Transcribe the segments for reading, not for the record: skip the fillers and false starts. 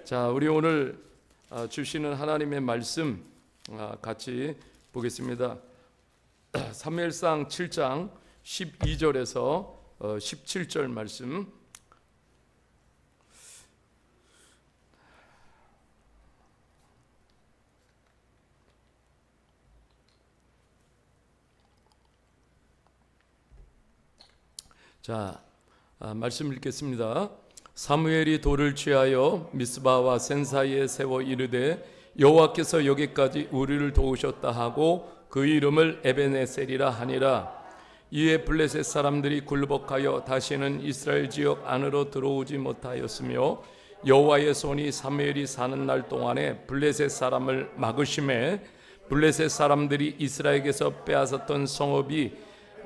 자, 우리 오늘 주시는 하나님의 말씀 같이 보겠습니다. 사무엘상 7장 12절에서 17절 말씀. 자, 말씀 읽겠습니다. 사무엘이 돌을 취하여 미스바와 센 사이에 세워 이르되 여호와께서 여기까지 우리를 도우셨다 하고 그 이름을 에베네셀이라 하니라. 이에 블레셋 사람들이 굴복하여 다시는 이스라엘 지역 안으로 들어오지 못하였으며 여호와의 손이 사무엘이 사는 날 동안에 블레셋 사람을 막으심에 블레셋 사람들이 이스라엘에게서 빼앗았던 성읍이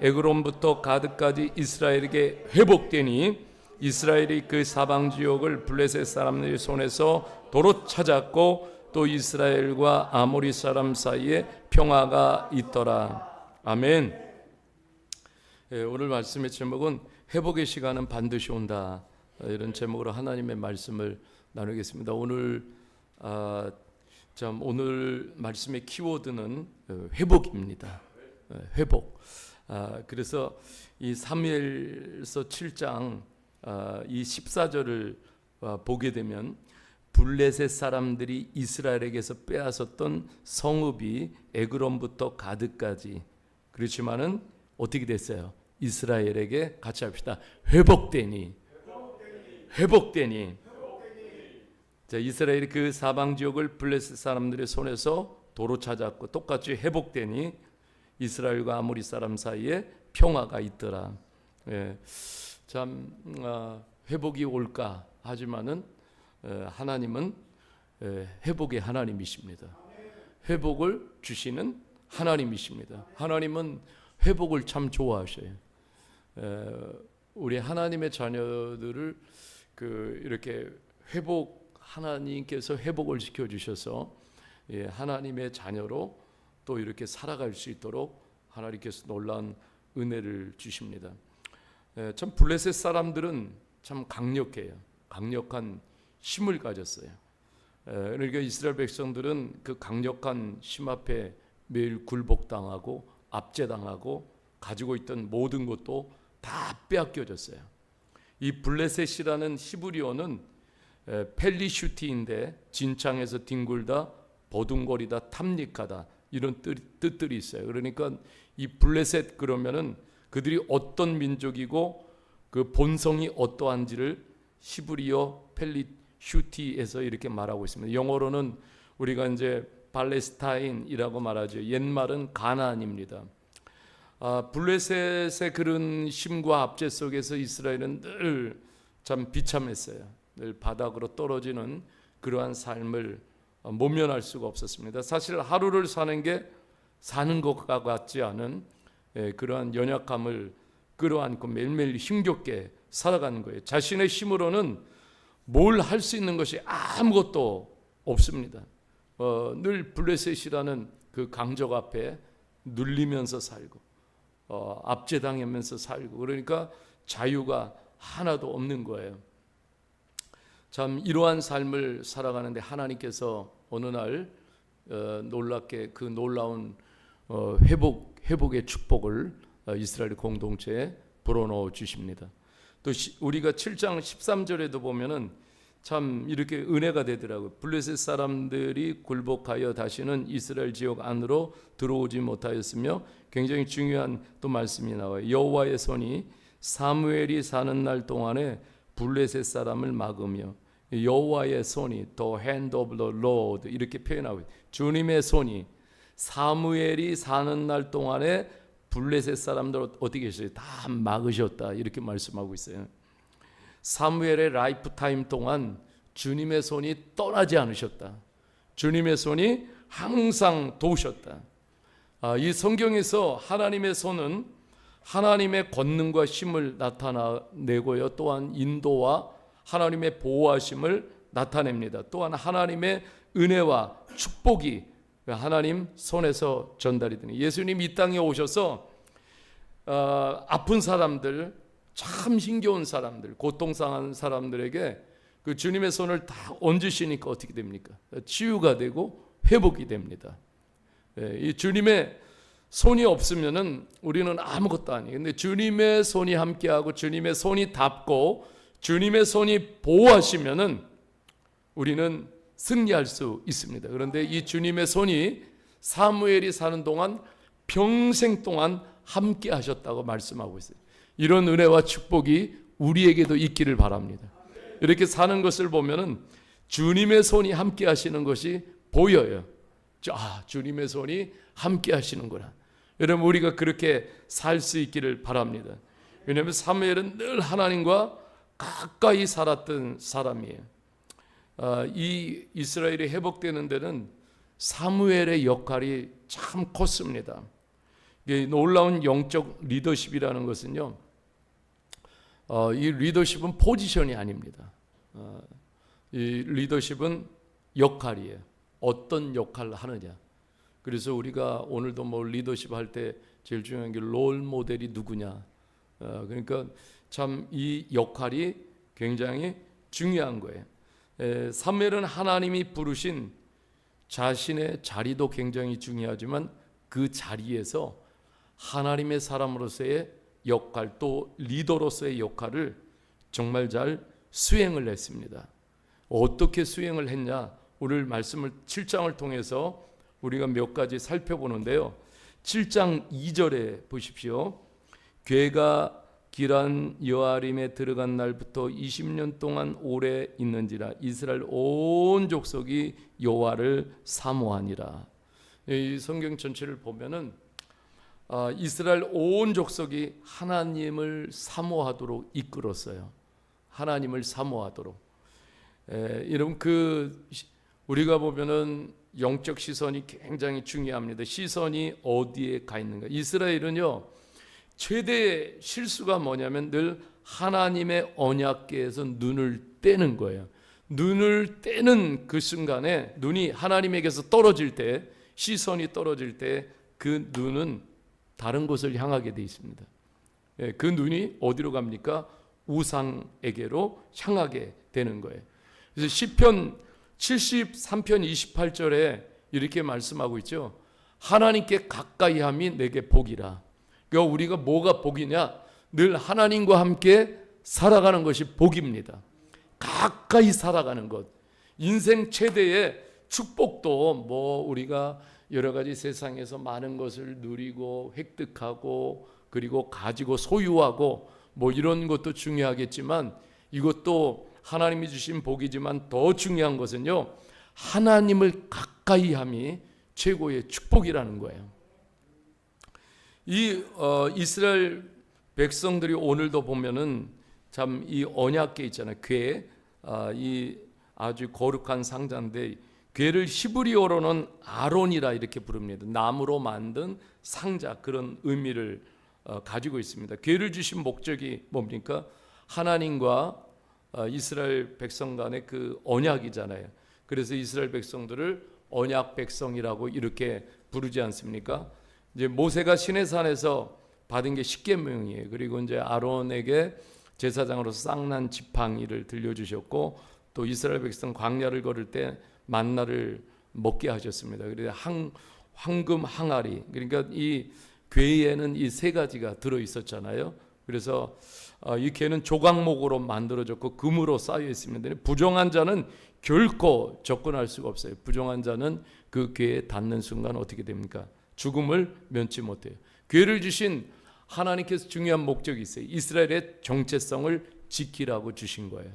에그론부터 가드까지 이스라엘에게 회복되니 이스라엘이 그 사방 지역을 블레셋 사람들의 손에서 도로 찾았고 또 이스라엘과 아모리 사람 사이에 평화가 있더라. 아멘. 오늘 말씀의 제목은 회복의 시간은 반드시 온다. 이런 제목으로 하나님의 말씀을 나누겠습니다. 오늘 오늘 말씀의 키워드는 회복입니다. 회복. 그래서 이 사무엘서 7장 이 14절을 보게 되면 블레셋 사람들이 이스라엘에게서 빼앗았던 성읍이 에그론부터 가드까지, 그렇지만은 어떻게 됐어요? 이스라엘에게 같이 합시다. 회복되니. 자, 이스라엘이 그 사방 지역을 블레셋 사람들의 손에서 도로 찾았고 똑같이 회복되니 이스라엘과 아모리 사람 사이에 평화가 있더라. 참 회복이 올까 하지만은 하나님은 회복의 하나님이십니다. 회복을 주시는 하나님이십니다. 하나님은 회복을 참 좋아하셔요. 우리 하나님의 자녀들을 이렇게 하나님께서 회복을 시켜 주셔서 하나님의 자녀로 또 이렇게 살아갈 수 있도록 하나님께서 놀라운 은혜를 주십니다. 참 블레셋 사람들은 참 강력해요. 강력한 힘을 가졌어요. 그러니까 이스라엘 백성들은 그 강력한 힘 앞에 매일 굴복당하고 압제당하고 가지고 있던 모든 것도 다 빼앗겨졌어요. 이 블레셋이라는 히브리어는 펠리슈티인데 진창에서 뒹굴다, 버둥거리다, 탐닉하다 이런 뜻들이 있어요. 그러니까 이 블레셋 그러면은 그들이 어떤 민족이고 그 본성이 어떠한지를 히브리어 펠리슈티에서 이렇게 말하고 있습니다. 영어로는 우리가 이제 팔레스타인이라고 말하죠. 옛말은 가나안입니다. 블레셋의 그런 힘과 압제 속에서 이스라엘은 늘 참 비참했어요. 늘 바닥으로 떨어지는 그러한 삶을 모면할 수가 없었습니다. 사실 하루를 사는 게 사는 것과 같지 않은 그러한 연약함을 끌어안고 매일매일 힘겹게 살아가는 거예요. 자신의 힘으로는 뭘 할 수 있는 것이 아무것도 없습니다. 늘 블레셋이라는 그 강적 앞에 눌리면서 살고 압제당하면서 살고, 그러니까 자유가 하나도 없는 거예요. 참 이러한 삶을 살아가는데 하나님께서 어느 날 놀랍게 그 놀라운 회복의 축복을 이스라엘 공동체에 불어넣어 주십니다. 또 우리가 7장 13절에도 보면은 참 이렇게 은혜가 되더라고요. 블레셋 사람들이 굴복하여 다시는 이스라엘 지역 안으로 들어오지 못하였으며, 굉장히 중요한 또 말씀이 나와요. 여호와의 손이 사무엘이 사는 날 동안에 블레셋 사람을 막으며, 여호와의 손이 the hand of the Lord 이렇게 표현하고 있어요. 주님의 손이 사무엘이 사는 날 동안에 블레셋 사람들 어떻게 했어요? 다 막으셨다 이렇게 말씀하고 있어요. 사무엘의 라이프 타임 동안 주님의 손이 떠나지 않으셨다. 주님의 손이 항상 도우셨다. 이 성경에서 하나님의 손은 하나님의 권능과 힘을 나타내고요, 또한 인도와 하나님의 보호하심을 나타냅니다. 또한 하나님의 은혜와 축복이 하나님 손에서 전달이 되는, 예수님 이 땅에 오셔서 아픈 사람들, 참 힘겨운 사람들, 고통상한 사람들에게 그 주님의 손을 다 얹으시니까 어떻게 됩니까? 치유가 되고 회복이 됩니다. 이 주님의 손이 없으면은 우리는 아무것도 아니에요. 근데 주님의 손이 함께하고 주님의 손이 닿고 주님의 손이 보호하시면은 우리는 승리할 수 있습니다. 그런데 이 주님의 손이 사무엘이 사는 동안 평생 동안 함께 하셨다고 말씀하고 있어요. 이런 은혜와 축복이 우리에게도 있기를 바랍니다. 이렇게 사는 것을 보면은 주님의 손이 함께 하시는 것이 보여요. 주님의 손이 함께 하시는구나. 여러분, 우리가 그렇게 살 수 있기를 바랍니다. 왜냐하면 사무엘은 늘 하나님과 가까이 살았던 사람이에요. 이 이스라엘이 회복되는 데는 사무엘의 역할이 참 컸습니다. 놀라운 영적 리더십이라는 것은요, 이 리더십은 포지션이 아닙니다. 이 리더십은 역할이에요. 어떤 역할을 하느냐. 그래서 우리가 오늘도 뭐 리더십 할 때 제일 중요한 게 롤 모델이 누구냐. 그러니까 참 이 역할이 굉장히 중요한 거예요. 사무엘은 하나님이 부르신 자신의 자리도 굉장히 중요하지만 그 자리에서 하나님의 사람으로서의 역할, 또 리더로서의 역할을 정말 잘 수행을 했습니다. 어떻게 수행을 했냐? 오늘 말씀을 7장을 통해서 우리가 몇 가지 살펴보는데요. 7장 2절에 보십시오. 괴가 기란 여아림에 들어간 날부터 20년 동안 오래 있는지라 이스라엘 온 족속이 여호와를 사모하니라. 이 성경 전체를 보면은 이스라엘 온 족속이 하나님을 사모하도록 이끌었어요. 하나님을 사모하도록. 여러분, 우리가 보면은 영적 시선이 굉장히 중요합니다. 시선이 어디에 가 있는가? 이스라엘은요, 최대의 실수가 뭐냐면 늘 하나님의 언약궤에서 눈을 떼는 거예요. 눈을 떼는 그 순간에 눈이 하나님에게서 떨어질 때, 시선이 떨어질 때 그 눈은 다른 곳을 향하게 돼 있습니다. 그 눈이 어디로 갑니까? 우상에게로 향하게 되는 거예요. 그래서 시편 73편 28절에 이렇게 말씀하고 있죠. 하나님께 가까이함이 내게 복이라. 그러니까 우리가 뭐가 복이냐? 늘 하나님과 함께 살아가는 것이 복입니다. 가까이 살아가는 것. 인생 최대의 축복도 뭐 우리가 여러 가지 세상에서 많은 것을 누리고 획득하고 그리고 가지고 소유하고 뭐 이런 것도 중요하겠지만 이것도 하나님이 주신 복이지만 더 중요한 것은요, 하나님을 가까이 함이 최고의 축복이라는 거예요. 이 이스라엘 백성들이 오늘도 보면은 참 이 언약궤 있잖아요. 궤, 이 아주 거룩한 상자인데 궤를 히브리어로는 아론이라 이렇게 부릅니다. 나무로 만든 상자, 그런 의미를 가지고 있습니다. 궤를 주신 목적이 뭡니까? 하나님과 이스라엘 백성 간의 그 언약이잖아요. 그래서 이스라엘 백성들을 언약 백성이라고 이렇게 부르지 않습니까? 이제 모세가 시내산에서 받은 게 십계명이에요. 그리고 이제 아론에게 제사장으로서 쌍난 지팡이를 들려주셨고 또 이스라엘 백성 광야를 걸을 때 만나를 먹게 하셨습니다. 그래서 황금 항아리, 그러니까 이 궤에는 이 세 가지가 들어 있었잖아요. 그래서 이 궤는 조각목으로 만들어졌고 금으로 쌓여 있습니다. 부정한 자는 결코 접근할 수가 없어요. 부정한 자는 그 궤에 닿는 순간 어떻게 됩니까? 죽음을 면치 못해요. 궤를 주신 하나님께서 중요한 목적이 있어요. 이스라엘의 정체성을 지키라고 주신 거예요.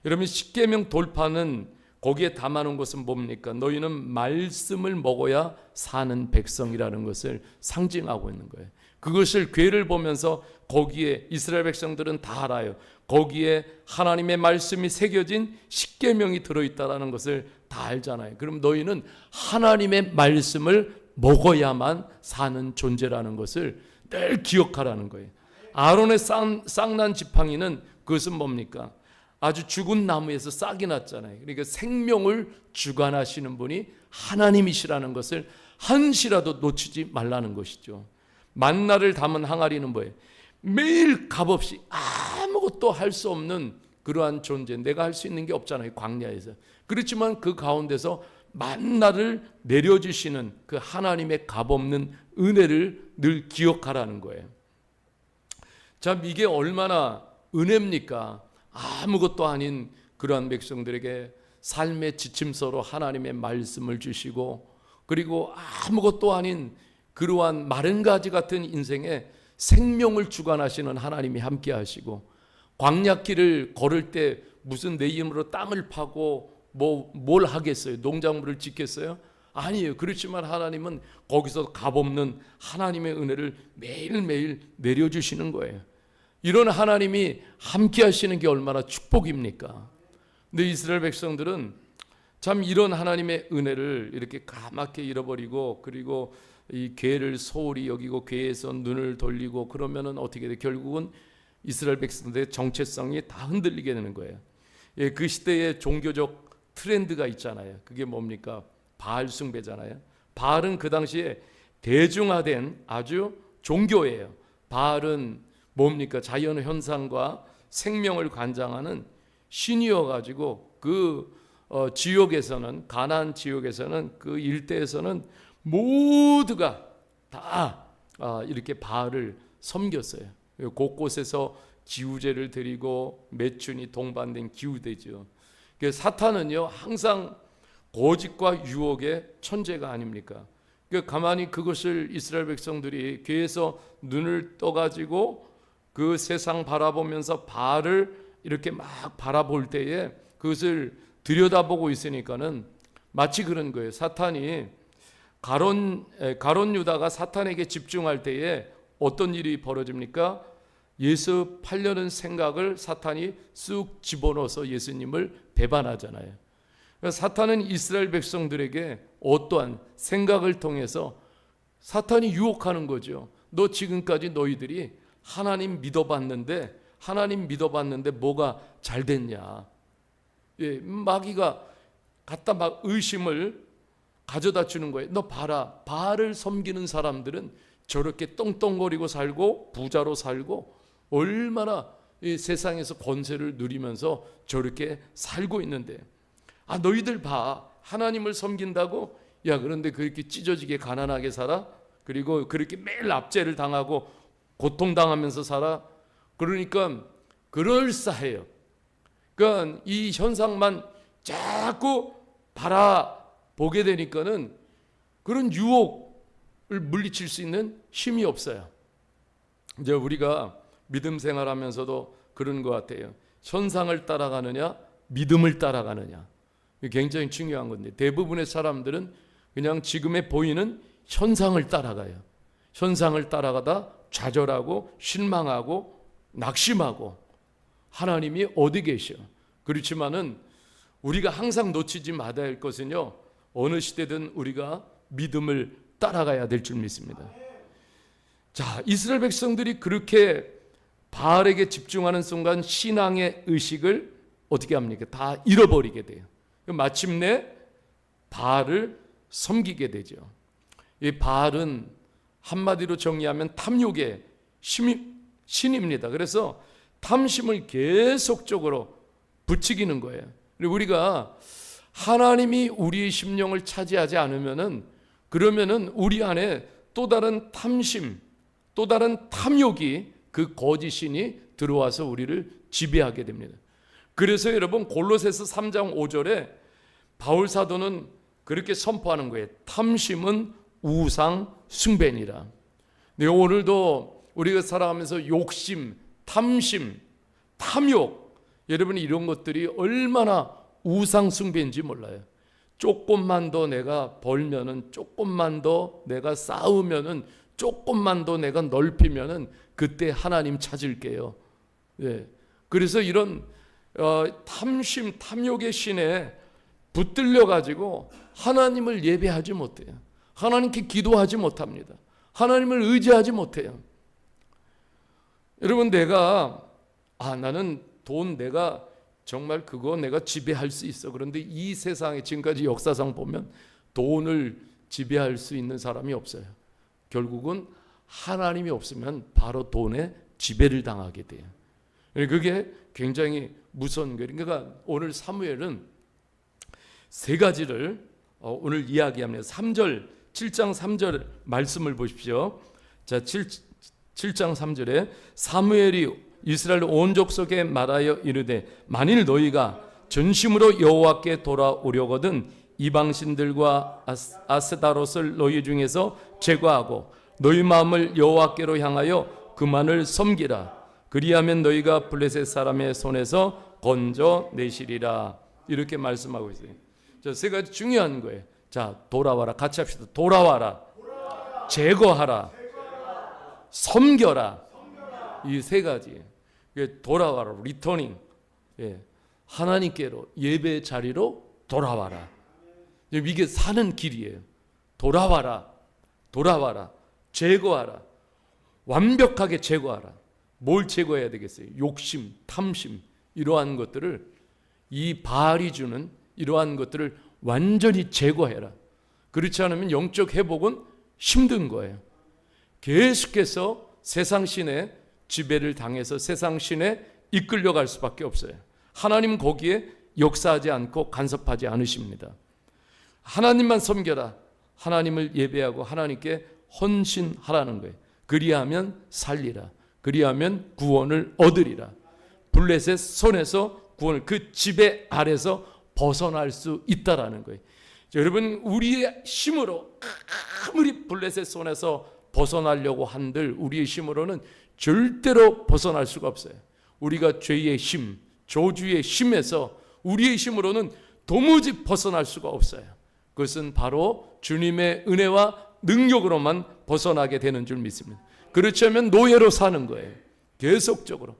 여러분, 십계명 돌파는 거기에 담아놓은 것은 뭡니까? 너희는 말씀을 먹어야 사는 백성이라는 것을 상징하고 있는 거예요. 그것을 궤를 보면서 거기에 이스라엘 백성들은 다 알아요. 거기에 하나님의 말씀이 새겨진 십계명이 들어있다는 것을 다 알잖아요. 그럼 너희는 하나님의 말씀을 먹어야만 사는 존재라는 것을 늘 기억하라는 거예요. 아론의 쌍난 지팡이는 그것은 뭡니까? 아주 죽은 나무에서 싹이 났잖아요. 그러니까 생명을 주관하시는 분이 하나님이시라는 것을 한시라도 놓치지 말라는 것이죠. 만나를 담은 항아리는 뭐예요? 매일 값없이 아무것도 할 수 없는 그러한 존재, 내가 할 수 있는 게 없잖아요, 광야에서. 그렇지만 그 가운데서 만나를 내려주시는 그 하나님의 값없는 은혜를 늘 기억하라는 거예요. 참 이게 얼마나 은혜입니까? 아무것도 아닌 그러한 백성들에게 삶의 지침서로 하나님의 말씀을 주시고, 그리고 아무것도 아닌 그러한 마른 가지 같은 인생에 생명을 주관하시는 하나님이 함께 하시고, 광야길을 걸을 때 무슨 내 힘으로 땅을 파고 뭘 하겠어요? 농작물을 짓겠어요? 아니에요. 그렇지만 하나님은 거기서 값없는 하나님의 은혜를 매일매일 내려주시는 거예요. 이런 하나님이 함께 하시는 게 얼마나 축복입니까? 근데 이스라엘 백성들은 참 이런 하나님의 은혜를 이렇게 까맣게 잃어버리고, 그리고 이 괴를 소홀히 여기고 괴에서 눈을 돌리고 그러면은 어떻게 돼? 결국은 이스라엘 백성들의 정체성이 다 흔들리게 되는 거예요. 예, 그 시대의 종교적 트렌드가 있잖아요. 그게 뭡니까? 바알 숭배잖아요. 바알은 그 당시에 대중화된 아주 종교예요. 바알은 뭡니까? 자연 현상과 생명을 관장하는 신이어가지고 그 지역에서는, 가나안 지역에서는, 그 일대에서는 모두가 다 이렇게 바알을 섬겼어요. 곳곳에서 기우제를 드리고 매춘이 동반된 기우제죠. 사탄은요 항상 거짓과 유혹의 천재가 아닙니까? 가만히 그것을 이스라엘 백성들이 괴에서 눈을 떠가지고 그 세상 바라보면서 바알을 이렇게 막 바라볼 때에 그것을 들여다보고 있으니까는 마치 그런 거예요. 사탄이 가론 유다가 사탄에게 집중할 때에 어떤 일이 벌어집니까? 예수 팔려는 생각을 사탄이 쑥 집어넣어서 예수님을 배반하잖아요. 사탄은 이스라엘 백성들에게 어떠한 생각을 통해서 사탄이 유혹하는 거죠. 너 지금까지 너희들이 하나님 믿어봤는데 뭐가 잘 됐냐? 예, 마귀가 갖다 막 의심을 가져다 주는 거예요. 너 봐라, 바알을 섬기는 사람들은 저렇게 떵떵거리고 살고 부자로 살고 얼마나 이 세상에서 권세를 누리면서 저렇게 살고 있는데, 너희들 봐, 하나님을 섬긴다고? 야, 그런데 그렇게 찢어지게 가난하게 살아? 그리고 그렇게 매일 압제를 당하고 고통당하면서 살아? 그러니까 그럴싸해요. 그러니까 이 현상만 자꾸 바라보게 되니까는 그런 유혹을 물리칠 수 있는 힘이 없어요. 이제 우리가 믿음 생활하면서도 그런 것 같아요. 현상을 따라가느냐, 믿음을 따라가느냐. 이게 굉장히 중요한 건데, 대부분의 사람들은 그냥 지금에 보이는 현상을 따라가요. 현상을 따라가다 좌절하고 실망하고 낙심하고 하나님이 어디 계셔? 그렇지만은 우리가 항상 놓치지 말아야 할 것은요, 어느 시대든 우리가 믿음을 따라가야 될 줄 믿습니다. 자, 이스라엘 백성들이 그렇게 바알에게 집중하는 순간 신앙의 의식을 어떻게 합니까? 다 잃어버리게 돼요. 마침내 바알을 섬기게 되죠. 이 바알은 한마디로 정리하면 탐욕의 신입니다. 그래서 탐심을 계속적으로 부추기는 거예요. 우리가 하나님이 우리의 심령을 차지하지 않으면은, 그러면은 우리 안에 또 다른 탐심, 또 다른 탐욕이, 그 거짓신이 들어와서 우리를 지배하게 됩니다. 그래서 여러분 골로새서 3장 5절에 바울 사도는 그렇게 선포하는 거예요. 탐심은 우상 숭배니라. 네, 오늘도 우리가 살아가면서 욕심, 탐심, 탐욕, 여러분이 이런 것들이 얼마나 우상 숭배인지 몰라요. 조금만 더 내가 벌면은, 조금만 더 내가 쌓으면은, 조금만 더 내가 넓히면은 그때 하나님 찾을게요. 예. 그래서 이런 탐심, 탐욕의 신에 붙들려 가지고 하나님을 예배하지 못해요. 하나님께 기도하지 못합니다. 하나님을 의지하지 못해요. 여러분, 나는 돈, 내가 정말 그거 내가 지배할 수 있어. 그런데 이 세상에 지금까지 역사상 보면 돈을 지배할 수 있는 사람이 없어요. 결국은 하나님이 없으면 바로 돈에 지배를 당하게 돼요. 그게 굉장히 무서운 거예요. 그러니까 오늘 사무엘은 세 가지를 오늘 이야기합니다. 3절, 7장 3절 말씀을 보십시오. 자, 7장 3절에 사무엘이 이스라엘 온 족속에 말하여 이르되 만일 너희가 전심으로 여호와께 돌아오려거든 이방신들과 아스다롯을 너희 중에서 제거하고 너희 마음을 여호와께로 향하여 그만을 섬기라. 그리하면 너희가 블레셋 사람의 손에서 건져내시리라. 이렇게 말씀하고 있어요. 자, 세 가지 중요한 거예요. 자, 돌아와라. 같이 합시다. 돌아와라. 제거하라. 섬겨라. 이 세 가지. 돌아와라. 리터닝. 하나님께로 예배 자리로 돌아와라. 이게 사는 길이에요. 돌아와라. 돌아와라. 제거하라. 완벽하게 제거하라. 뭘 제거해야 되겠어요? 욕심, 탐심, 이러한 것들을, 이 바알이 주는 이러한 것들을 완전히 제거해라. 그렇지 않으면 영적 회복은 힘든 거예요. 계속해서 세상 신의 지배를 당해서 세상 신에 이끌려갈 수밖에 없어요. 하나님 거기에 역사하지 않고 간섭하지 않으십니다. 하나님만 섬겨라. 하나님을 예배하고 하나님께 헌신하라는 거예요. 그리하면 살리라. 그리하면 구원을 얻으리라. 블레셋 손에서 구원을, 그 지배 아래서 벗어날 수 있다라는 거예요. 여러분, 우리의 힘으로 아무리 블레셋 손에서 벗어나려고 한들 우리의 힘으로는 절대로 벗어날 수가 없어요. 우리가 죄의 힘, 저주의 힘에서 우리의 힘으로는 도무지 벗어날 수가 없어요. 그것은 바로 주님의 은혜와 능력으로만 벗어나게 되는 줄 믿습니다. 그렇지 않으면 노예로 사는 거예요. 계속적으로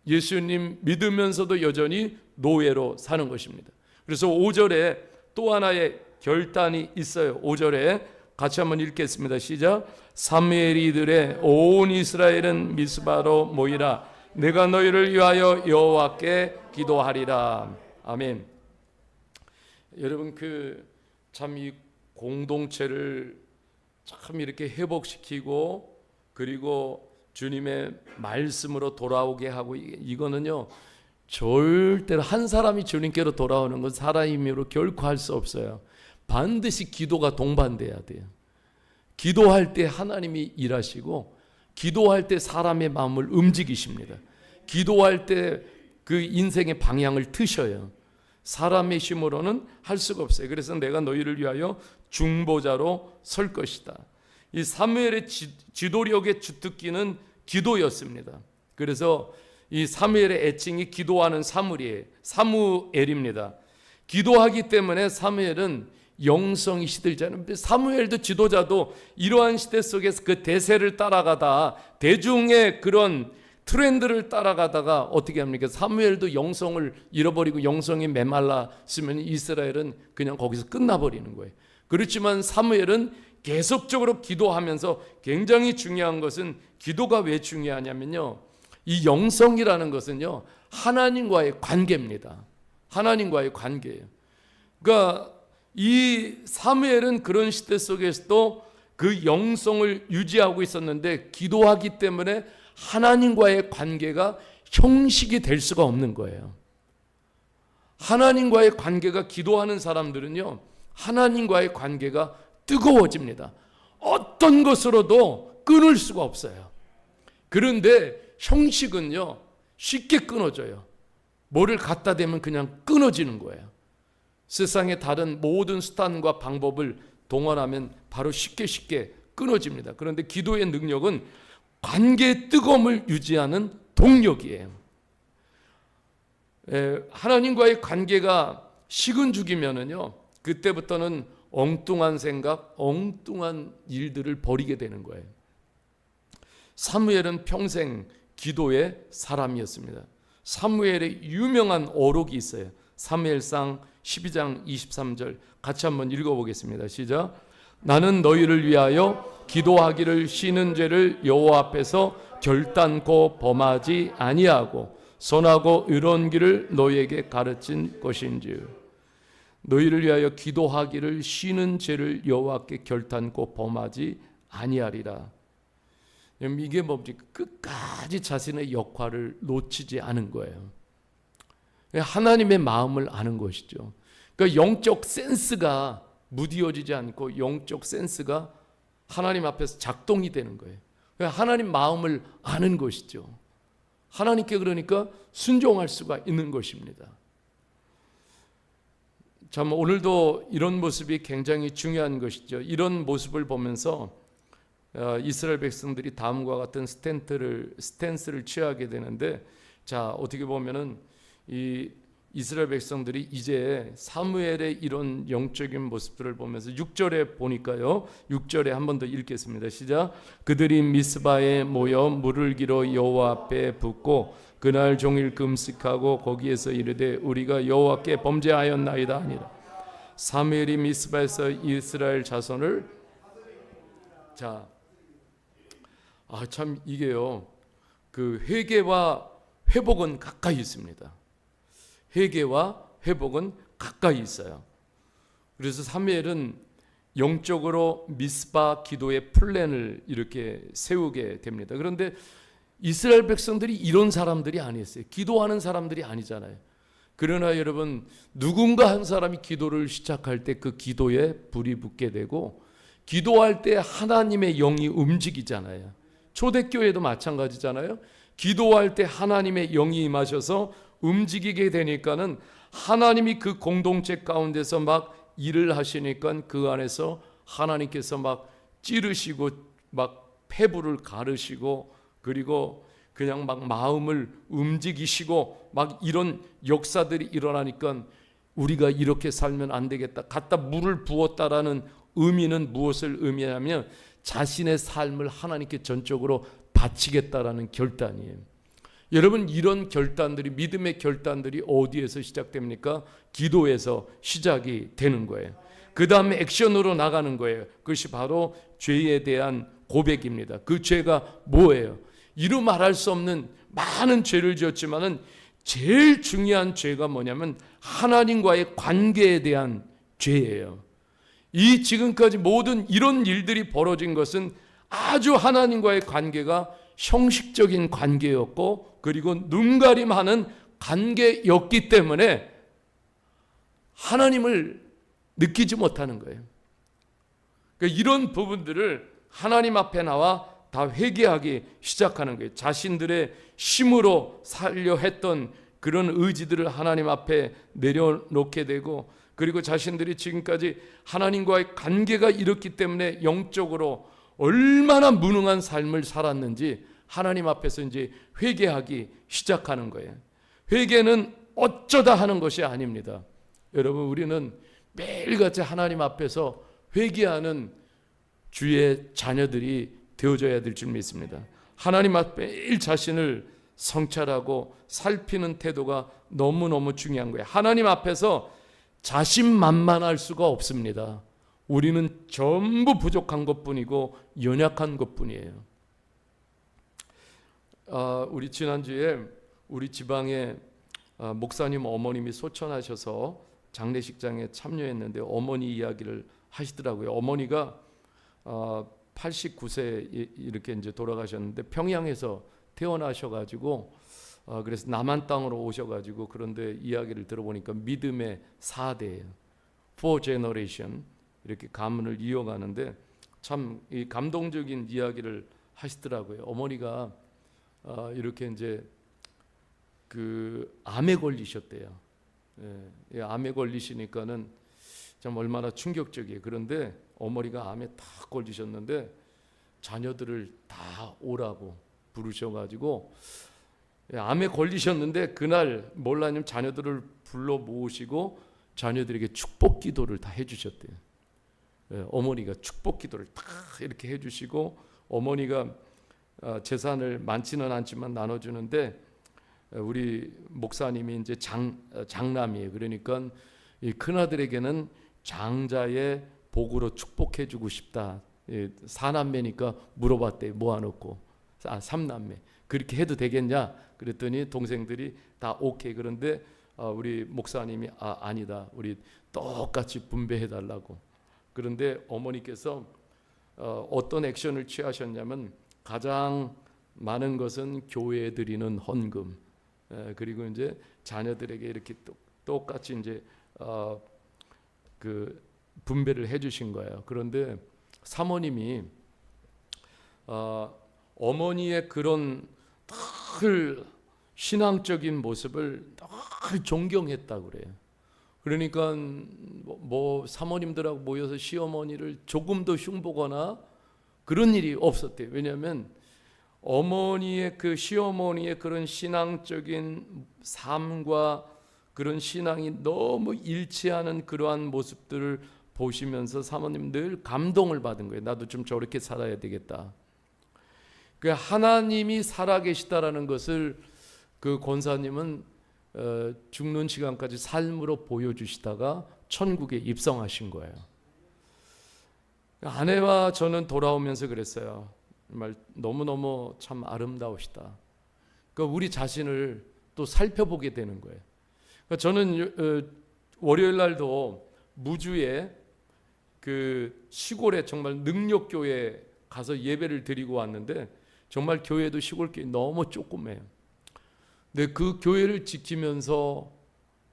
예수님 믿으면서도 여전히 노예로 사는 것입니다. 그래서 5절에 또 하나의 결단이 있어요. 5절에 같이 한번 읽겠습니다. 시작. 사무엘이 이르되 온 이스라엘은 미스바로 모이라. 내가 너희를 위하여 여호와께 기도하리라. 아멘. 여러분, 참 이 공동체를 참 이렇게 회복시키고 그리고 주님의 말씀으로 돌아오게 하고, 이거는요 절대로 한 사람이 주님께로 돌아오는 건 사람의 힘으로 결코 할 수 없어요. 반드시 기도가 동반돼야 돼요. 기도할 때 하나님이 일하시고 기도할 때 사람의 마음을 움직이십니다. 기도할 때 그 인생의 방향을 트셔요. 사람의 힘으로는 할 수가 없어요. 그래서 내가 너희를 위하여 중보자로 설 것이다. 이 사무엘의 지도력의 주특기는 기도였습니다. 그래서 이 사무엘의 애칭이 기도하는 사무엘입니다. 기도하기 때문에 사무엘은 영성이 시들잖아요. 사무엘도 지도자도 이러한 시대 속에서 그 대세를 따라가다, 대중의 그런 트렌드를 따라가다가 어떻게 합니까? 사무엘도 영성을 잃어버리고 영성이 메말랐으면 이스라엘은 그냥 거기서 끝나버리는 거예요. 그렇지만 사무엘은 계속적으로 기도하면서, 굉장히 중요한 것은 기도가 왜 중요하냐면요, 이 영성이라는 것은요 하나님과의 관계입니다. 하나님과의 관계예요. 그러니까 이 사무엘은 그런 시대 속에서도 그 영성을 유지하고 있었는데 기도하기 때문에 하나님과의 관계가 형식이 될 수가 없는 거예요. 하나님과의 관계가, 기도하는 사람들은요 하나님과의 관계가 뜨거워집니다. 어떤 것으로도 끊을 수가 없어요. 그런데 형식은요 쉽게 끊어져요. 뭐를 갖다 대면 그냥 끊어지는 거예요. 세상의 다른 모든 수단과 방법을 동원하면 바로 쉽게 끊어집니다. 그런데 기도의 능력은 관계의 뜨거움을 유지하는 동력이에요. 하나님과의 관계가 식은 죽이면은요 그때부터는 엉뚱한 생각, 엉뚱한 일들을 벌이게 되는 거예요. 사무엘은 평생 기도의 사람이었습니다. 사무엘의 유명한 어록이 있어요. 사무엘상 12장 23절 같이 한번 읽어보겠습니다. 시작. 나는 너희를 위하여 기도하기를 쉬는 죄를 여호와 앞에서 결단코 범하지 아니하고 선하고 의로운 길을 너희에게 가르친 것인즉. 너희를 위하여 기도하기를 쉬는 죄를 여호와께 결단코 범하지 아니하리라. 이게 뭡니까? 끝까지 자신의 역할을 놓치지 않은 거예요. 하나님의 마음을 아는 것이죠. 그러니까 영적 센스가 무디어지지 않고 영적 센스가 하나님 앞에서 작동이 되는 거예요. 하나님 마음을 아는 것이죠. 하나님께 그러니까 순종할 수가 있는 것입니다. 참 오늘도 이런 모습이 굉장히 중요한 것이죠. 이런 모습을 보면서 이스라엘 백성들이 다음과 같은 스탠스를 취하게 되는데, 자 어떻게 보면은 이 이스라엘 백성들이 이제 사무엘의 이런 영적인 모습들을 보면서 6절에 보니까요. 6절에 한 번 더 읽겠습니다. 시작. 그들이 미스바에 모여 물을 길어 여호와 앞에 붓고 그날 종일 금식하고 거기에서 이르되 우리가 여호와께 범죄하였나이다 하니라. 사무엘이 미스바에서 이스라엘 자손을 참 이게요. 그 회개와 회복은 가까이 있습니다. 회개와 회복은 가까이 있어요. 그래서 사무엘은 영적으로 미스바 기도의 플랜을 이렇게 세우게 됩니다. 그런데 이스라엘 백성들이 이런 사람들이 아니었어요. 기도하는 사람들이 아니잖아요. 그러나 여러분, 누군가 한 사람이 기도를 시작할 때 그 기도에 불이 붙게 되고, 기도할 때 하나님의 영이 움직이잖아요. 초대교회도 마찬가지잖아요. 기도할 때 하나님의 영이 임하셔서 움직이게 되니까는 하나님이 그 공동체 가운데서 막 일을 하시니까 그 안에서 하나님께서 막 찌르시고 막 폐부를 가르시고, 그리고 그냥 막 마음을 움직이시고 막 이런 역사들이 일어나니까 우리가 이렇게 살면 안 되겠다. 갖다 물을 부었다라는 의미는 무엇을 의미하냐면 자신의 삶을 하나님께 전적으로 바치겠다라는 결단이에요. 여러분, 이런 결단들이, 믿음의 결단들이 어디에서 시작됩니까? 기도에서 시작이 되는 거예요. 그 다음에 액션으로 나가는 거예요. 그것이 바로 죄에 대한 고백입니다. 그 죄가 뭐예요? 이루 말할 수 없는 많은 죄를 지었지만은 제일 중요한 죄가 뭐냐면 하나님과의 관계에 대한 죄예요. 이 지금까지 모든 이런 일들이 벌어진 것은 아주 하나님과의 관계가 형식적인 관계였고, 그리고 눈가림하는 관계였기 때문에 하나님을 느끼지 못하는 거예요. 그러니까 이런 부분들을 하나님 앞에 나와 다 회개하기 시작하는 거예요. 자신들의 힘으로 살려 했던 그런 의지들을 하나님 앞에 내려놓게 되고, 그리고 자신들이 지금까지 하나님과의 관계가 이렇기 때문에 영적으로 얼마나 무능한 삶을 살았는지 하나님 앞에서 이제 회개하기 시작하는 거예요. 회개는 어쩌다 하는 것이 아닙니다. 여러분, 우리는 매일같이 하나님 앞에서 회개하는 주의 자녀들이 되어져야 될 줄 믿습니다. 하나님 앞에 매일 자신을 성찰하고 살피는 태도가 너무너무 중요한 거예요. 하나님 앞에서 자신만만할 수가 없습니다. 우리는 전부 부족한 것뿐이고 연약한 것뿐이에요. 우리 지난주에 우리 지방에 목사님 어머님이 소천하셔서 장례식장에 참여했는데 어머니 이야기를 하시더라고요. 어머니가 89세 이렇게 이제 돌아가셨는데 평양에서 태어나셔가지고 그래서 남한 땅으로 오셔가지고, 그런데 이야기를 들어보니까 믿음의 4대예요. 4 generation 이렇게 가문을 이어가는데 참 이 감동적인 이야기를 하시더라고요. 어머니가 이렇게 이제 그 암에 걸리셨대요. 예, 암에 걸리시니까는 참 얼마나 충격적이에요. 그런데 어머니가 암에 딱 걸리셨는데 자녀들을 다 오라고 부르셔가지고, 암에 걸리셨는데 그날 몰라님 자녀들을 불러 모으시고 자녀들에게 축복 기도를 다 해주셨대요. 어머니가 축복 기도를 다 이렇게 해주시고, 어머니가 재산을 많지는 않지만 나눠주는데 우리 목사님이 이제 장남이에요. 그러니까 이 큰아들에게는 장자의 복으로 축복해주고 싶다. 4남매니까 물어봤대요. 모아놓고 3남매 그렇게 해도 되겠냐? 그랬더니 동생들이 다 오케이. 그런데 우리 목사님이 아니다. 우리 똑같이 분배해달라고. 그런데 어머니께서 어떤 액션을 취하셨냐면 가장 많은 것은 교회에 드리는 헌금, 그리고 이제 자녀들에게 이렇게 똑같이 이제 그 분배를 해주신 거예요. 그런데 사모님이 어머니의 그런 늘 신앙적인 모습을 늘 존경했다고 그래요. 그러니까 뭐 사모님들하고 모여서 시어머니를 조금 더 흉보거나 그런 일이 없었대요. 왜냐하면 어머니의 그 시어머니의 그런 신앙적인 삶과 그런 신앙이 너무 일치하는 그러한 모습들을 보시면서 사모님 늘 감동을 받은 거예요. 나도 좀 저렇게 살아야 되겠다. 그 하나님이 살아계시다라는 것을 그 권사님은 죽는 시간까지 삶으로 보여주시다가 천국에 입성하신 거예요. 아내와 저는 돌아오면서 그랬어요. 정말 너무너무 참 아름다우시다. 그러니까 우리 자신을 또 살펴보게 되는 거예요. 그러니까 저는 월요일 날도 무주에 그 시골에 정말 능력교회 가서 예배를 드리고 왔는데 정말 교회도 시골교회 너무 조그매요. 근데 그 교회를 지키면서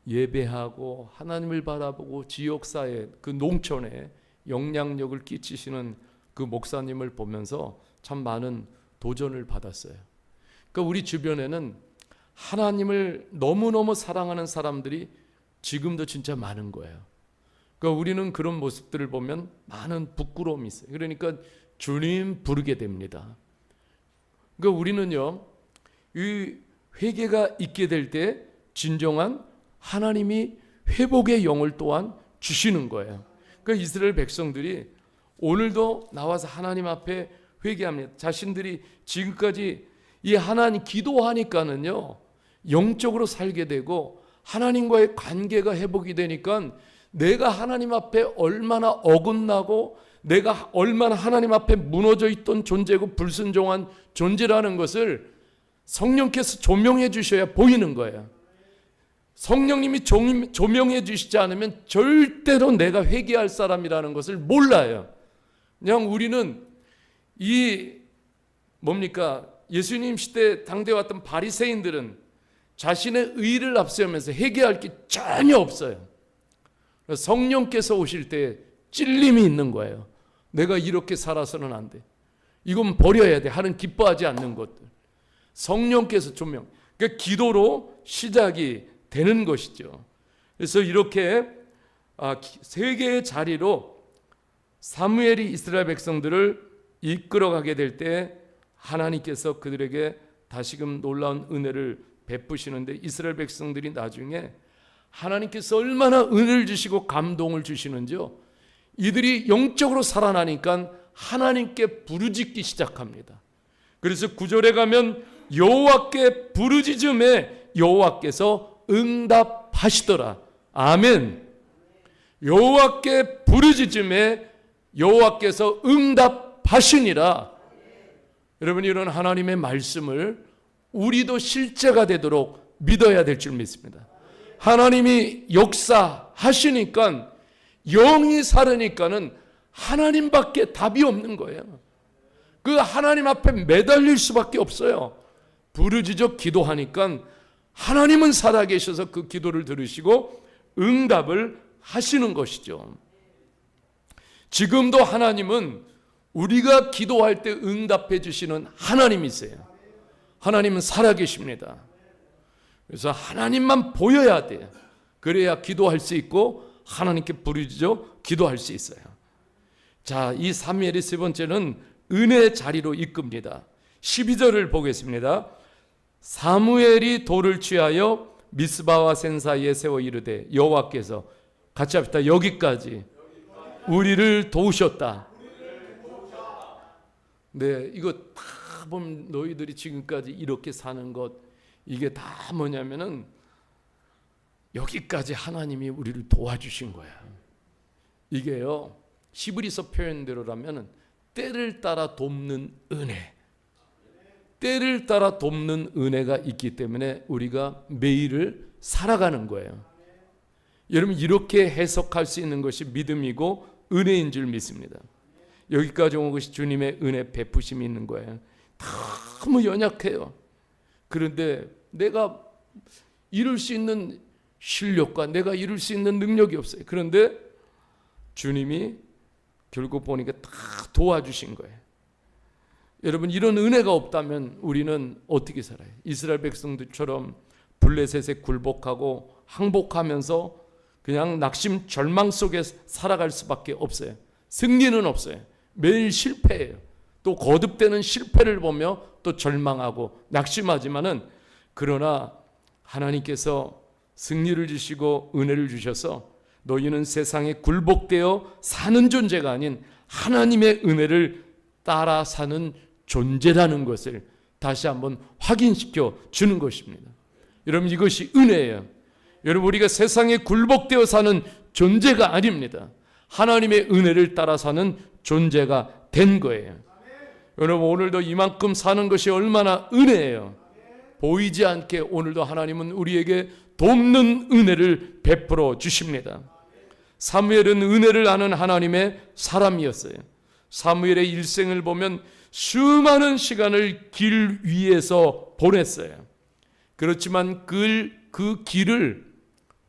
예배하고 하나님을 바라보고 지역사회 그 농촌에 영향력을 끼치시는 그 목사님을 보면서 참 많은 도전을 받았어요. 그러니까 우리 주변에는 하나님을 너무너무 사랑하는 사람들이 지금도 진짜 많은 거예요. 그러니까 우리는 그런 모습들을 보면 많은 부끄러움이 있어요. 그러니까 주님 부르게 됩니다. 그러니까 우리는요, 이 회개가 있게 될 때 진정한 하나님이 회복의 영을 또한 주시는 거예요. 그러니까 이스라엘 백성들이 오늘도 나와서 하나님 앞에 회개합니다. 자신들이 지금까지 이 하나님 기도하니까는요, 영적으로 살게 되고 하나님과의 관계가 회복이 되니까 내가 하나님 앞에 얼마나 어긋나고 내가 얼마나 하나님 앞에 무너져 있던 존재고 불순종한 존재라는 것을 성령께서 조명해 주셔야 보이는 거예요. 성령님이 조명해 주시지 않으면 절대로 내가 회개할 사람이라는 것을 몰라요. 그냥 우리는 이 뭡니까? 예수님 시대 당대에 왔던 바리새인들은 자신의 의를 앞세우면서 회개할 게 전혀 없어요. 성령께서 오실 때 찔림이 있는 거예요. 내가 이렇게 살아서는 안 돼. 이건 버려야 돼. 하는 기뻐하지 않는 것들. 성령께서 조명. 그러니까 기도로 시작이 되는 것이죠. 그래서 이렇게 세 개의 자리로 사무엘이 이스라엘 백성들을 이끌어가게 될 때 하나님께서 그들에게 다시금 놀라운 은혜를 베푸시는데 이스라엘 백성들이 나중에 하나님께서 얼마나 은혜를 주시고 감동을 주시는지요. 이들이 영적으로 살아나니까 하나님께 부르짖기 시작합니다. 그래서 9절에 가면 여호와께 부르짖음에 여호와께서 응답하시더라. 아멘. 여호와께 부르짖음에 여호와께서 응답하시니라. 여러분, 이런 하나님의 말씀을 우리도 실제가 되도록 믿어야 될 줄 믿습니다. 하나님이 역사하시니까 영이 살으니까는 하나님밖에 답이 없는 거예요. 그 하나님 앞에 매달릴 수밖에 없어요. 부르짖어 기도하니까 하나님은 살아계셔서 그 기도를 들으시고 응답을 하시는 것이죠. 지금도 하나님은 우리가 기도할 때 응답해 주시는 하나님이세요. 하나님은 살아계십니다. 그래서 하나님만 보여야 돼요. 그래야 기도할 수 있고 하나님께 부르짖어 기도할 수 있어요. 자, 이 사무엘의 세 번째는 은혜의 자리로 이끕니다. 12절을 보겠습니다. 사무엘이 돌을 취하여 미스바와 센 사이에 세워 이르되 여호와께서 같이 합시다. 여기까지 우리를 도우셨다. 네, 이거 다 보면 너희들이 지금까지 이렇게 사는 것 이게 다 뭐냐면은 여기까지 하나님이 우리를 도와주신 거야. 이게요, 히브리서 표현대로라면 때를 따라 돕는 은혜, 때를 따라 돕는 은혜가 있기 때문에 우리가 매일을 살아가는 거예요. 여러분, 이렇게 해석할 수 있는 것이 믿음이고 은혜인 줄 믿습니다. 여기까지 온 것이 주님의 은혜 베푸심이 있는 거예요. 너무 연약해요. 그런데 내가 이룰 수 있는 실력과 내가 이룰 수 있는 능력이 없어요. 그런데 주님이 결국 보니까 다 도와주신 거예요. 여러분, 이런 은혜가 없다면 우리는 어떻게 살아요? 이스라엘 백성들처럼 블레셋에 굴복하고 항복하면서 그냥 낙심 절망 속에 살아갈 수밖에 없어요. 승리는 없어요. 매일 실패해요. 또 거듭되는 실패를 보며 또 절망하고 낙심하지만은, 그러나 하나님께서 승리를 주시고 은혜를 주셔서 너희는 세상에 굴복되어 사는 존재가 아닌 하나님의 은혜를 따라 사는 존재라는 것을 다시 한번 확인시켜 주는 것입니다. 여러분, 이것이 은혜예요. 여러분, 우리가 세상에 굴복되어 사는 존재가 아닙니다. 하나님의 은혜를 따라 사는 존재가 된 거예요. 여러분, 오늘도 이만큼 사는 것이 얼마나 은혜예요. 보이지 않게 오늘도 하나님은 우리에게 돕는 은혜를 베풀어 주십니다. 사무엘은 은혜를 아는 하나님의 사람이었어요. 사무엘의 일생을 보면 수많은 시간을 길 위에서 보냈어요. 그렇지만 그 길을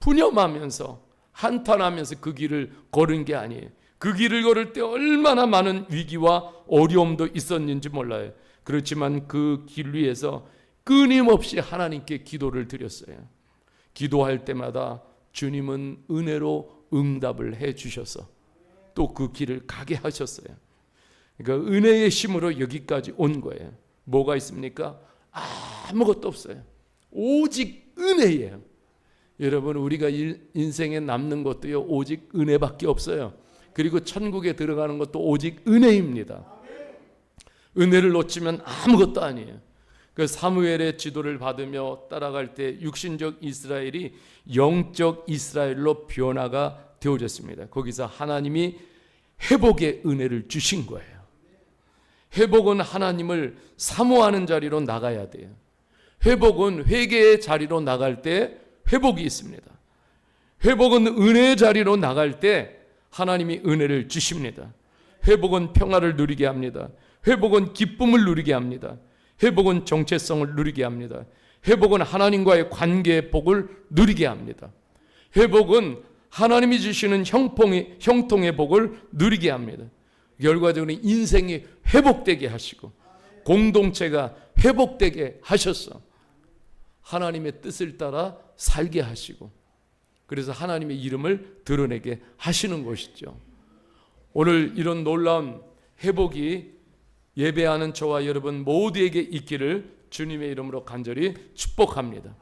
푸념하면서 한탄하면서 그 길을 걸은 게 아니에요. 그 길을 걸을 때 얼마나 많은 위기와 어려움도 있었는지 몰라요. 그렇지만 그 길 위에서 끊임없이 하나님께 기도를 드렸어요. 기도할 때마다 주님은 은혜로 응답을 해 주셔서 또 그 길을 가게 하셨어요. 그러니까 은혜의 힘으로 여기까지 온 거예요. 뭐가 있습니까? 아무것도 없어요. 오직 은혜예요. 여러분, 우리가 인생에 남는 것도요, 오직 은혜밖에 없어요. 그리고 천국에 들어가는 것도 오직 은혜입니다. 은혜를 놓치면 아무것도 아니에요. 그 사무엘의 지도를 받으며 따라갈 때 육신적 이스라엘이 영적 이스라엘로 변화가 되어졌습니다. 거기서 하나님이 회복의 은혜를 주신 거예요. 회복은 하나님을 사모하는 자리로 나가야 돼요. 회복은 회개의 자리로 나갈 때 회복이 있습니다. 회복은 은혜의 자리로 나갈 때 하나님이 은혜를 주십니다. 회복은 평화를 누리게 합니다. 회복은 기쁨을 누리게 합니다. 회복은 정체성을 누리게 합니다. 회복은 하나님과의 관계의 복을 누리게 합니다. 회복은 하나님이 주시는 형통의 복을 누리게 합니다. 결과적으로 인생이 회복되게 하시고 공동체가 회복되게 하셨어. 하나님의 뜻을 따라 살게 하시고, 그래서 하나님의 이름을 드러내게 하시는 것이죠. 오늘 이런 놀라운 회복이 예배하는 저와 여러분 모두에게 있기를 주님의 이름으로 간절히 축복합니다.